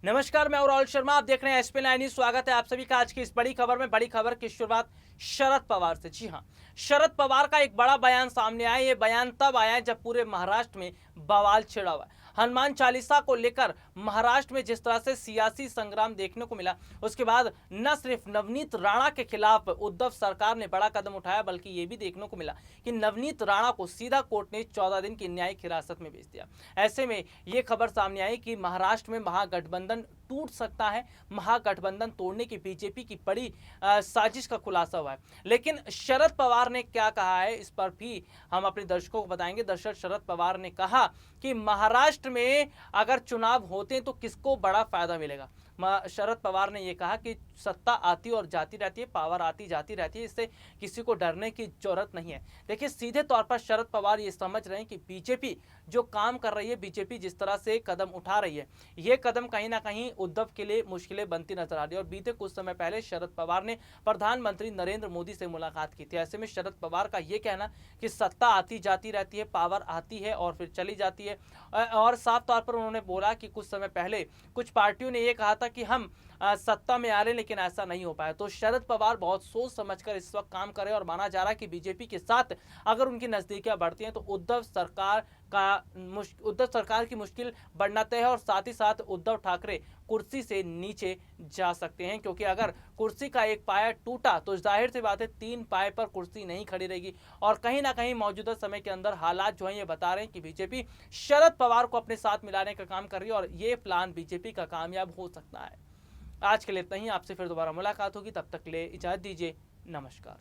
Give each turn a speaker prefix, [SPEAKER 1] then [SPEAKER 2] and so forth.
[SPEAKER 1] नमस्कार, मैं राहुल शर्मा। आप देख रहे हैं एसपी 9 न्यूज। स्वागत है आप सभी का आज की इस बड़ी खबर में। बड़ी खबर की शुरुआत शरद पवार से। जी हां, शरद पवार का एक बड़ा बयान सामने आया। ये बयान तब आया जब पूरे महाराष्ट्र में बवाल छिड़ा हुआ है। हनुमान चालीसा को लेकर महाराष्ट्र में जिस तरह से सियासी संग्राम देखने को मिला, उसके बाद न सिर्फ नवनीत राणा के खिलाफ उद्धव सरकार ने बड़ा कदम उठाया, बल्कि ये भी देखने को मिला कि नवनीत राणा को सीधा कोर्ट ने 14 दिन की न्यायिक हिरासत में भेज दिया। ऐसे में ये खबर सामने आई कि महाराष्ट्र में महागठबंधन टूट सकता है। महागठबंधन तोड़ने की बीजेपी की बड़ी साजिश का खुलासा हुआ है। लेकिन शरद पवार ने क्या कहा है, इस पर भी हम अपने दर्शकों को बताएंगे। दरअसल शरद पवार ने कहा कि महाराष्ट्र में अगर चुनाव होते हैं तो किसको बड़ा फायदा मिलेगा। शरद पवार ने यह कहा कि सत्ता आती और जाती रहती है, पावर आती जाती रहती है, इससे किसी को डरने की जरूरत नहीं है। देखिए, सीधे तौर पर शरद पवार ये समझ रहे हैं कि बीजेपी जो काम कर रही है, बीजेपी जिस तरह से कदम उठा रही है, ये कदम कहीं ना कहीं उद्धव के लिए मुश्किलें बनती नजर आ रही है। और बीते कुछ समय पहले शरद पवार ने प्रधानमंत्री नरेंद्र मोदी से मुलाकात की थी। ऐसे में शरद पवार का यह कहना कि सत्ता आती जाती रहती है, पावर आती है और फिर चली जाती है। और साफ तौर पर उन्होंने बोला कि कुछ समय पहले कुछ पार्टियों ने यह कहा था कि हम सत्ता में आ रहे, लेकिन ऐसा नहीं हो पाया। तो शरद पवार बहुत सोच समझकर इस वक्त काम कर रहे हैं और माना जा रहा है कि बीजेपी के साथ अगर उनकी नजदीकियां बढ़ती हैं तो उद्धव सरकार की मुश्किल बढ़ना तय है। और साथ ही साथ उद्धव ठाकरे कुर्सी से नीचे जा सकते हैं, क्योंकि अगर कुर्सी का एक पाया टूटा तो जाहिर सी बात है 3 पाए पर कुर्सी नहीं खड़ी रहेगी। और कहीं ना कहीं मौजूदा समय के अंदर हालात जो है ये बता रहे हैं कि बीजेपी शरद पवार को अपने साथ मिलाने का काम कर रही है और ये प्लान बीजेपी का कामयाब हो सकता है। आज के लिए इतना ही। आपसे फिर दोबारा मुलाकात होगी, तब तक के लिए इजाजत दीजिए। नमस्कार।